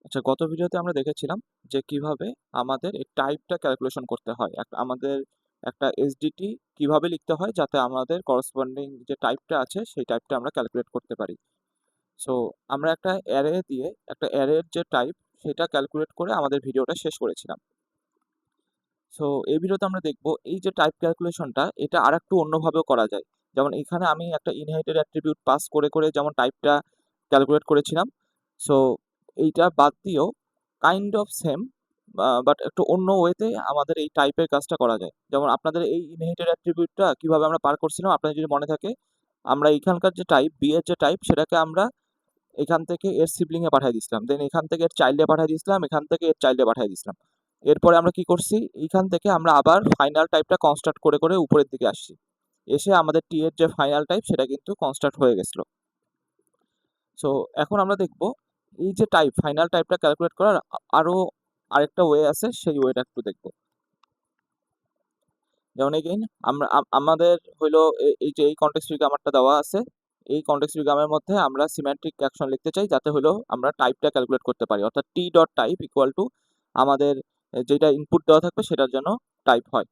আচ্ছা, গত ভিডিওতে আমরা দেখেছিলাম যে কিভাবে আমাদের এই টাইপটা ক্যালকুলেশন করতে হয়। আমাদের একটা এসডিটি কিভাবে লিখতে হয় যাতে আমাদের করসপন্ডিং যে টাইপটা আছে সেই টাইপটা আমরা ক্যালকুলেট করতে পারি। সো আমরা একটা অ্যারে দিয়ে একটা অ্যারের যে টাইপ সেটা ক্যালকুলেট করে আমাদের ভিডিওটা শেষ করেছিলাম। সো এই ভিডিওতে আমরা দেখব এই যে টাইপ ক্যালকুলেশনটা এটা আরেকটু অন্যভাবেও করা যায়। যেমন এখানে আমি একটা ইনহেরিটেড অ্যাট্রিবিউট পাস করে করে যেমন টাইপটা ক্যালকুলেট করেছিলাম। সো এইটা বাদ দিয়েও কাইন্ড অফ সেম বাট একটু অন্য ওয়েতে আমাদের এই টাইপের কাজটা করা যায়। যেমন আপনাদের এই ইনহেরিটেড অ্যাট্রিবিউটটা কিভাবে আমরা পার করছিলাম আপনাদের যদি মনে থাকে, আমরা এখানকার যে টাইপ বি এর যে টাইপ সেটাকে আমরা এখান থেকে এর সিবলিং এ পাঠিয়ে দিয়েছিলাম, দেন এখান থেকে এর চাইল্ডে পাঠিয়ে দিয়েছিলাম, এখান থেকে এর চাইল্ডে পাঠিয়ে দিয়েছিলাম। এরপরে আমরা কি করছি, এইখান থেকে আমরা আবার ফাইনাল টাইপটা কনস্ট্রাক্ট করে করে উপরের দিকে আসছি, এসে আমাদের টি এর যে ফাইনাল টাইপ সেটা কিন্তু কনস্ট্রাক্ট হয়ে গেছিল। সো এখন আমরা দেখব এই যে টাইপ ফাইনাল টাইপটা ক্যালকুলেট করার আরো আরেকটা ওয়ে আছে, সেই ওয়েটা একটু দেখব। যেমন এগেইন আমাদের হইলো এই যে এই কনটেক্সট ফ্রি গ্রামারটা দেওয়া আছে, এই কনটেক্সট ফ্রি গ্রামারের মধ্যে আমরা সিমেট্রিক অ্যাকশন লিখতে চাই যাতে হলো আমরা টাইপটা ক্যালকুলেট করতে পারি, অর্থাৎ টি ডট টাইপ ইকুয়াল টু আমাদের যেটা ইনপুট দেওয়া থাকবে সেটার জন্য টাইপ হয়।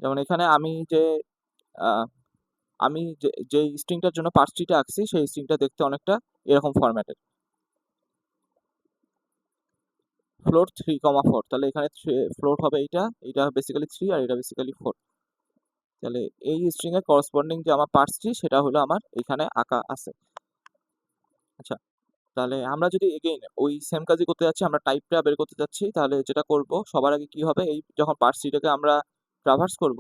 যেমন এখানে আমি যে স্ট্রিংটার জন্য পার্স ট্রিটা আঁকছি সেই স্ট্রিংটা দেখতে অনেকটা এরকম ফরম্যাটের, ফ্লোট 3,4। তাহলে এখানে ফ্লোট হবে এইটা বেসিক্যালি 3 আর এটা বেসিক্যালি 4। তাহলে এই স্ট্রিং এর করসপন্ডিং যে আমার পার্স ট্রি সেটা হলো আমার এখানে আঁকা আছে। আচ্ছা, তাহলে আমরা যদি এগেইন ওই সেম কাজই করতে যাচ্ছি, আমরা টাইপটা বের করতে যাচ্ছি, তাহলে যেটা করব সবার আগে কি হবে, এই যখন পার্স ট্রিটাকে আমরা ট্রাভার্স করব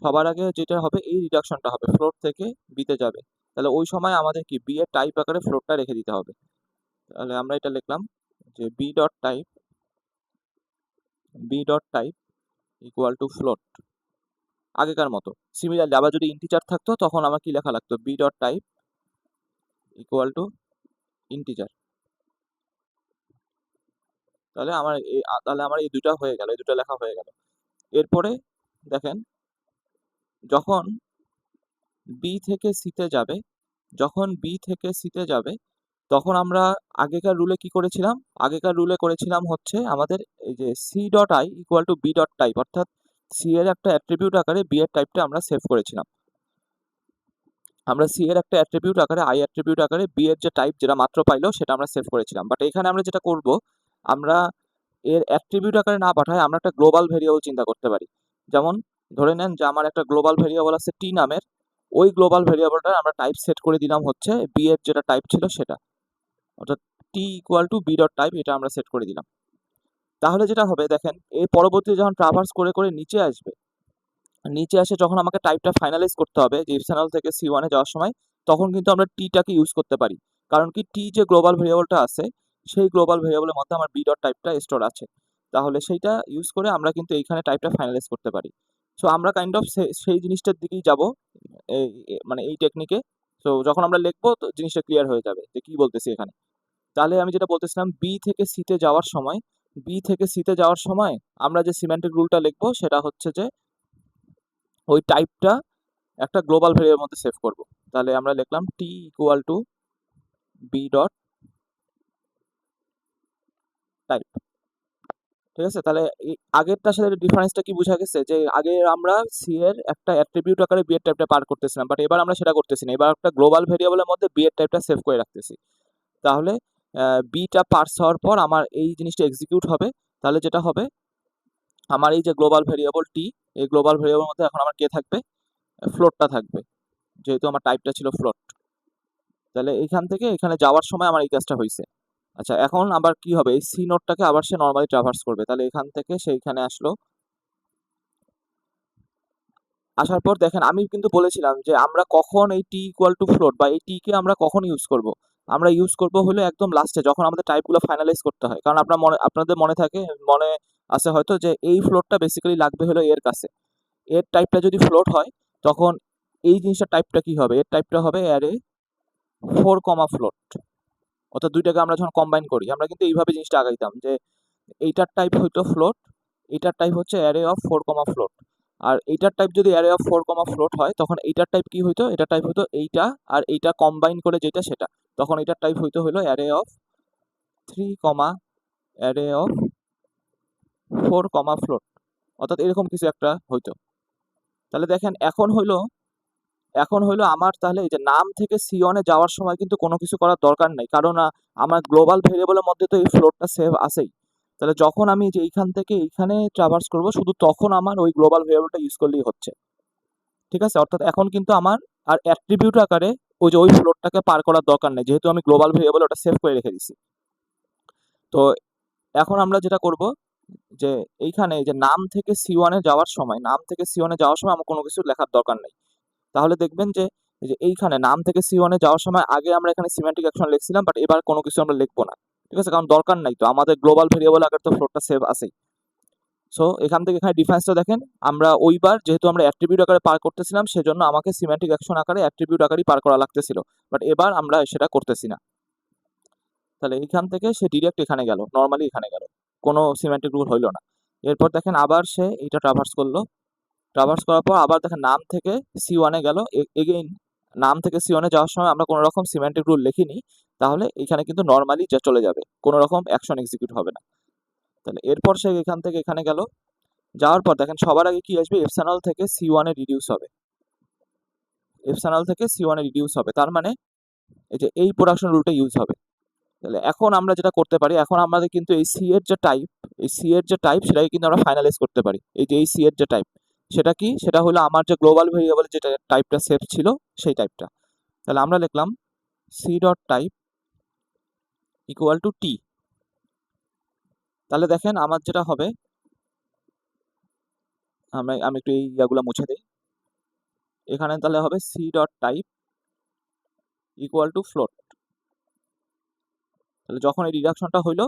সবার আগে যেটা হবে এই রিডাকশনটা হবে, ফ্লোট থেকে বিতে যাবে। তাহলে ওই সময় আমাদের কি বি এর টাইপ আকারে ফ্লোটটা রেখে দিতে হবে। তাহলে আমরা এটা লিখলাম যে B dot type equal to float, আগেকার মতো। সিমিলারলি আবার যদি ইন্টিজার থাকতো তখন আমার কি লেখা লাগতো, B dot type equal to integer. তাহলে আমার এই দুটা হয়ে গেল, এই দুটা লেখা হয়ে গেল। এরপরে দেখেন, যখন বি থেকে সিতে যাবে তখন আমরা আগেকার রুলে কি করেছিলাম, আগেকার রুলে করেছিলাম হচ্ছে আমাদের এই যে C dot I equal to B dot type, অর্থাৎ সি এর একটা অ্যাট্রিবিউট আকারে বি এর টাইপটা আমরা সেভ করেছিলাম। আমরা সি এর একটা অ্যাট্রিবিউট আকারে আই অ্যাট্রিবিউট আকারে বি এর যে টাইপ যেটা মাত্র পাইলো সেটা আমরা সেভ করেছিলাম। বাট এখানে আমরা যেটা করব, আমরা এর অ্যাট্রিবিউট আকারে না পাঠায় আমরা একটা গ্লোবাল ভেরিয়েবল চিন্তা করতে পারি। যেমন ধরে নেন যে আমার একটা গ্লোবাল ভেরিয়েবল আছে টি নামের, ওই গ্লোবাল ভেরিয়েবলটার আমরা টাইপ সেট করে দিলাম হচ্ছে বি এর যেটা টাইপ ছিল সেটা, অর্থাৎ T equal to B dot type, এটা আমরা সেট করে দিলাম। তাহলে যেটা হবে দেখেন, এই পরবর্তীতে যখন ট্রাভার্স করে করে নিচে আসবে, নিচে আসে যখন আমাকে টাইপটা ফাইনালাইজ করতে হবে যে ইপসিলন থেকে সি ওয়ানে যাওয়ার সময়, তখন কিন্তু আমরা টিটাকে ইউজ করতে পারি। কারণ কি, টি যে গ্লোবাল ভেরিয়েবলটা আছে সেই গ্লোবাল ভেরিয়েবলের মধ্যে আমার বি ডট টাইপটা স্টোর আছে, তাহলে সেইটা ইউজ করে আমরা কিন্তু এইখানে টাইপটা ফাইনালাইজ করতে পারি। সো আমরা কাইন্ড অফ সেই জিনিসটার দিকেই যাব, মানে এই টেকনিকে। তো যখন আমরা লিখবো তো জিনিসটা ক্লিয়ার হয়ে যাবে যে কি বলতেছি এখানে। তাহলে আমি যেটা বলতেছিলাম, বি থেকে সিতে যাওয়ার সময় আমরা যে সিমেন্টিক রুলটা লিখবো সেটা হচ্ছে যে ওই টাইপটা একটা গ্লোবাল ভেরিয়েবলের মধ্যে সেভ করব। তাহলে আমরা লিখলাম T equal to B dot type. ঠিক আছে, তাহলে এই আগেরটার সাথে ডিফারেন্সটা কি বোঝা গেছে, যে আগে আমরা সি এর একটা অ্যাট্রিবিউট আকারে বি এর টাইপটা পার করতেছিলাম, বাট এবার আমরা সেটা করতেছি না, এবার একটা গ্লোবাল ভেরিয়েবলের মধ্যে বি এর টাইপটা সেভ করে রাখতেছি। তাহলে বিটা পার্স হওয়ার পর আমার এই জিনিসটা এক্সিকিউট হবে। তাহলে যেটা হবে, আমার এই যে গ্লোবাল ভেরিয়েবল টি, এই গ্লোবাল ভেরিয়েবলের মধ্যে এখন আমার কে থাকবে, ফ্লোটটা থাকবে, যেহেতু আমার টাইপটা ছিল ফ্লোট। তাহলে এইখান থেকে এখানে যাওয়ার সময় আমার এই কাজটা হয়েছে। আচ্ছা, এখন আবার কি হবে, এই সি নোটটাকে আবার সে নর্মালি ট্রাভার্স করবে। তাহলে এখান থেকে সেইখানে আসলো, আসার পর দেখেন আমি কিন্তু বলেছিলাম যে আমরা কখন এই টি ইকুয়াল টু ফ্লোট বা এই টি কে আমরা কখন ইউজ করব, আমরা ইউজ করব হলো একদম লাস্টে যখন আমাদের টাইপগুলো ফাইনালাইজ করতে হয়। কারণ আপনাদের মনে আছে হয়তো যে এই ফ্লোটটা বেসিক্যালি লাগবে হলো এর কাছে, এর টাইপটা যদি ফ্লোট হয় তখন এই জিনিসটার টাইপটা কি হবে, এর টাইপটা হবে অ্যারে 4, ফ্লোট। অর্থাৎ দুইটাকে আমরা যখন কম্বাইন করি আমরা কিন্তু এইভাবে জিনিসটা আগাইতাম যে এইটার টাইপ হইতো ফ্লোট, এইটার টাইপ হচ্ছে অ্যারে অফ 4, ফ্লোট। আর এইটার টাইপ যদি অ্যারে অফ 4, ফ্লোট হয় তখন এইটার টাইপ কি হইতো, এটার টাইপ হতো এইটা আর এইটা কম্বাইন করে যেটা সেটা, তখন এইটার টাইপ হইতো হলো array of 3 comma array of 4 comma float, অর্থাৎ এরকম কিছু একটা হইতো। তাহলে দেখেন এখন হইলো আমার তাহলে এই যে নাম থেকে C1 এ যাওয়ার সময় কিন্তু কোনো কিছু করার দরকার নেই, কারণ আমার গ্লোবাল ভেরিয়েবলের মধ্যে তো এই ফ্লোটটা সেভ আছেই। তাহলে যখন আমি যে এইখান থেকে এইখানে ট্রাভার্স করব, শুধু তখন আমার ওই গ্লোবাল ভেরিয়েবলটা ইউজ করলেই হচ্ছে। ঠিক আছে, অর্থাৎ এখন কিন্তু আমার আর অ্যাট্রিবিউট আকারে ওই ফ্লোটটাকে পার করার দরকার নেই, যেহেতু আমি গ্লোবাল ভেরিয়েবল ওটা সেভ করে রেখে দিছি। তো এখন আমরা যেটা করব যে এইখানে যে নাম থেকে C1 এ যাওয়ার সময় আমার কোনো কিছু লেখার দরকার নেই। তাহলে দেখবেন যে এই যে এইখানে নাম থেকে C1 এ যাওয়ার সময় আগে আমরা এখানে সিমেন্টিক অ্যাকশন লিখছিলাম, বাট এবার কোনো কিছু আমরা লিখবো না। ঠিক আছে, কারণ দরকার নাই, তো আমাদের গ্লোবাল ভেরিয়েবল আকারে তো ফ্লোটটা সেভ আছেই। সো এখান থেকে এখানে ডিফারেন্সটা দেখেন, আমরা ওইবার যেহেতু আমরা অ্যাট্রিবিউট আকারে পার করতেছিলাম, সেজন্য আমাকে সিমেন্টিক অ্যাকশন আকারে অ্যাট্রিবিউট আকারেই পার করা লাগতেছিল, বাট এবার আমরা সেটা করতেছি না। তাহলে এইখান থেকে সে ডিরেক্ট এখানে গেল, নর্মালি এখানে গেল, কোনো সিমেন্টিক রুল হইলো না। এরপর দেখেন আবার সে এইটা ট্রাভার্স করলো, ট্রাভার্স করার পর আবার দেখেন নাম থেকে C1 এ গেল, এগেইন নাম থেকে C1 এ যাওয়ার সময় আমরা কোনো রকম সিমেন্টিক রুল লিখিনি, তাহলে এখানে কিন্তু নর্মালি যা চলে যাবে, কোনো রকম অ্যাকশন এক্সিকিউট হবে না। তাহলে এরপর সে এখান থেকে এখানে গেল, যাওয়ার পর দেখেন সবার আগে কি আসবে, এপসাইনল থেকে C1 এ রিডিউস হবে, এপসাইনল থেকে C1 এ রিডিউস হবে, তার মানে এই যে এই প্রোডাকশন রুলটা ইউজ হবে। তাহলে এখন আমরা যেটা করতে পারি, এখন আমাদের কিন্তু এই সি এর যে টাইপ, সেটাকে কিন্তু আমরা ফাইনালাইজ করতে পারি। এই যে এই সি এর যে টাইপ, সেটা কি, সেটা হলো আমার যে গ্লোবাল ভেরিয়েবল যেটা টাইপটা সেভ ছিল সেই টাইপটা। তাহলে আমরা লিখলাম C dot type equal to T. তাহলে দেখেন আমার যেটা হবে, আমি একটু এই ইয়াগুলো মুছে দিই। এখানে তাহলে হবে C dot type equal to float. তাহলে যখন এই রিডাকশনটা হইলো,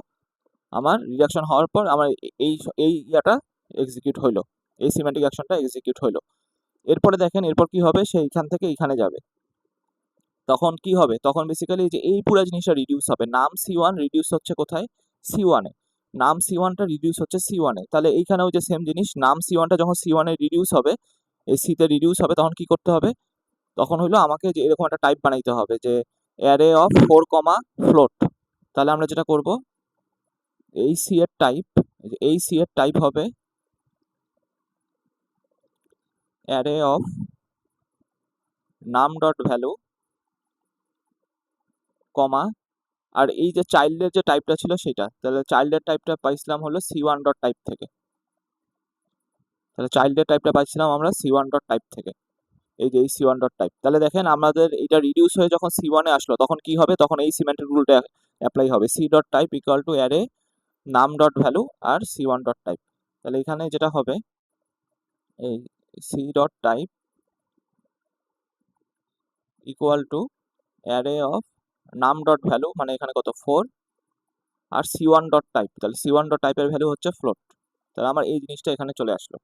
আমার রিডাকশন হওয়ার পর আমার এই এই ইয়াটা এক্সিকিউট হইলো, এই সিমেন্টিক অ্যাকশনটা এক্সিকিউট হইলো। এরপরে দেখেন এরপর কি হবে, সে এইখান থেকে এইখানে যাবে, তখন কি হবে, তখন বেসিক্যালি যে এই পুরো জিনিসটা রিডিউস হবে, নাম C1 রিডিউস হচ্ছে কোথায়, C1 এ, নাম C1টা রিডিউস হচ্ছে C1 এ। তাহলে এইখানেও যে সেম জিনিস, নাম C1টা যখন C1 এ রিডিউস হবে, এই C তে রিডিউস হবে, তখন কি করতে হবে, তখন হলো আমাকে যে এরকম একটা টাইপ বানাইতে হবে যে অ্যারে অফ 4 কমা ফ্লোট। তাহলে আমরা যেটা করব, এই C এর টাইপ হবে অ্যারে অফ নাম ডট ভ্যালু কমা, আর এই যে চাইল্ডের যে টাইপটা ছিল সেটা, তাহলে চাইল্ডের টাইপটা পাইছিলাম হলো C1 ডট টাইপ থেকে। তাহলে চাইল্ডের টাইপটা পাইছিলাম আমরা C1 ডট টাইপ থেকে, এই যে এই C1 ডট টাইপ। তাহলে দেখেন আমাদের এটা রিডিউস হয়ে যখন C1 এ আসলো, তখন কি হবে, তখন এই সিমেন্টিক রুলটা অ্যাপ্লাই হবে, C dot type equal to array নাম ডট ভ্যালু আর C1 ডট টাইপ। তাহলে এখানে যেটা হবে, এই C dot type equal to array of নাম ডট ভ্যালু, মানে এখানে কত 4, আর C1 ডট টাইপ, তাহলে C1 ডট টাইপের ভ্যালু হচ্ছে ফ্লোট। তাহলে আমার এই জিনিসটা এখানে চলে আসলো।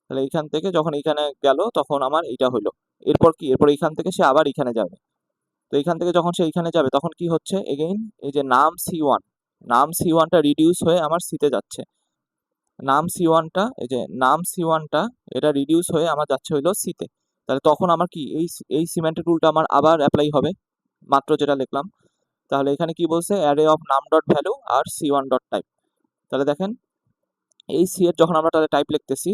তাহলে এইখান থেকে যখন এইখানে গেল, তখন আমার এইটা হইলো। এরপর কি, এরপর এইখান থেকে সে আবার এখানে যাবে, তো এইখান থেকে যখন সে এইখানে যাবে, তখন কি হচ্ছে, এগেইন এই যে নাম C1টা রিডিউস হয়ে আমার সিতে যাচ্ছে, নাম C1টা এটা রিডিউস হয়ে আমার যাচ্ছে হইলো সিতে। তাহলে তখন আমার কি, এই সিমেন্টেড রুলটা আমার আবার অ্যাপ্লাই হবে, মাত্র যেটা লিখলাম। তাহলে এখানে কি বলছে, অ্যারে অফ নাম ডট ভ্যালু আর C1 ডট টাইপ। তাহলে দেখেন এই সি এর যখন আমরা তাহলে টাইপ লিখতেছি,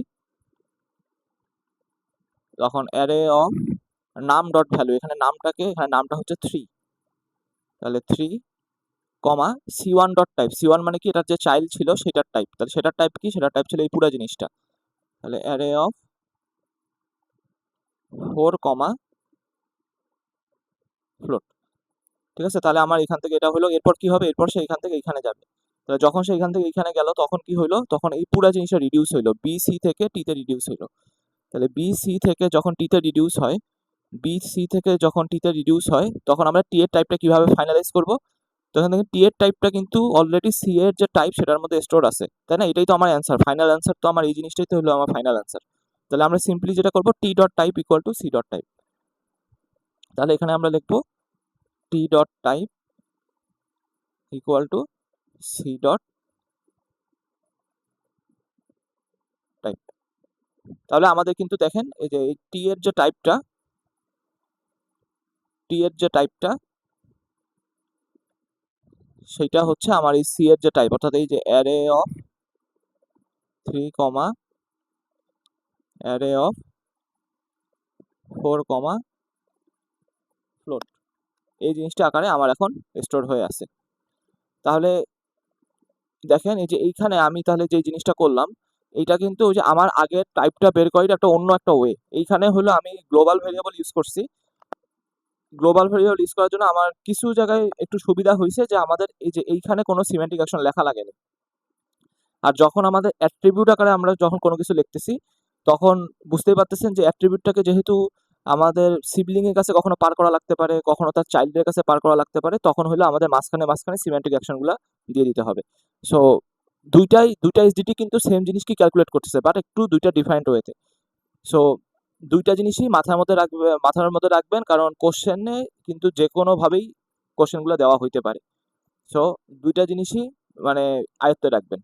তখন অ্যারে অফ নাম ডট ভ্যালু, এখানে নামটা হচ্ছে 3, তাহলে 3 কমা C1 ডট টাইপ, C1 মানে কি, এটার যে চাইল্ড ছিল সেটার টাইপ, তাহলে সেটার টাইপ কি, সেটার টাইপ ছিল এই পুরো জিনিসটা। তাহলে অ্যারে অফ 4 কমা ফ্লোট। ঠিক আছে, তাহলে আমার এখান থেকে এটা হলো, এরপর কি হবে, এরপর সে এখান থেকে এখানে যাবে। তাহলে যখন সে এখান থেকে এখানে গেল, তখন কি হইলো, তখন এই পুরো জিনিসটা রিডিউস হইলো, BC থেকে টিতে রিডিউস হইলো। তাহলে BC থেকে যখন টিতে রিডিউস হয়, তখন আমরা টি এর টাইপটা কিভাবে ফাইনালাইজ করব, তখন দেখেন টি এর টাইপটা কিন্তু অলরেডি সি এর যে টাইপ সেটার মধ্যে স্টোর আছে, তাই না, এটাই তো আমার অ্যান্সার, ফাইনাল অ্যান্সার তো আমার এই জিনিসটাই তো হলো আমার ফাইনাল অ্যান্সার। তাহলে আমরা সিম্পলি যেটা করবো, T dot type equal to C dot type. তাহলে এখানে আমরা লিখবো T dot type equal to C dot type. তাহলে আমাদের কিন্তু দেখেন এই যে টি এর যে টাইপটা, সেইটা হচ্ছে আমার এই সি এর যে টাইপ, অর্থাৎ এই যে array of 3 comma array of 4 comma float, এই জিনিসটা আকারে আমার এখন স্টোর হয়ে আছে। তাহলে দেখেন এই যে এইখানে আমি তাহলে যে জিনিসটা করলাম, এইটা কিন্তু ওই যে আমার আগের টাইপটা বের করার একটা অন্য একটা ওয়ে। এইখানে হলো আমি গ্লোবাল ভেরিয়েবল ইউজ করছি। গ্লোবাল ভেরিয়েবল ইউজ করার জন্য আমার কিছু জায়গায় একটু সুবিধা হয়েছে যে আমাদের এই যে এইখানে কোনো সিমেন্টিক অ্যাকশন লেখা লাগেনি। আর যখন আমাদের অ্যাট্রিবিউট আকারে আমরা যখন কোনো কিছু লিখতেছি, তখন বুঝতেই পারতেছেন যে অ্যাট্রিবিউটটাকে যেহেতু আমাদের সিবলিং এর কাছে কখনো পার করা লাগতে পারে, কখনো তার চাইল্ডের কাছে পার করা লাগতে পারে, তখন হলো আমাদের মাঝখানে মাঝখানে সিমেন্টিক অ্যাকশনগুলো দিয়ে দিতে হবে। সো দুইটা এসডিটি কিন্তু সেম জিনিসকে ক্যালকুলেট করতেছে, বাট একটু দুইটা ডিফারেন্ট ওয়েতে। সো দুইটা জিনিসই মাথার মধ্যে রাখবেন, কারণ কোশ্চেনে কিন্তু যে কোনোভাবেই কোশ্চেনগুলো দেওয়া হইতে পারে। সো দুইটা জিনিসই মানে আয়ত্তে রাখবেন।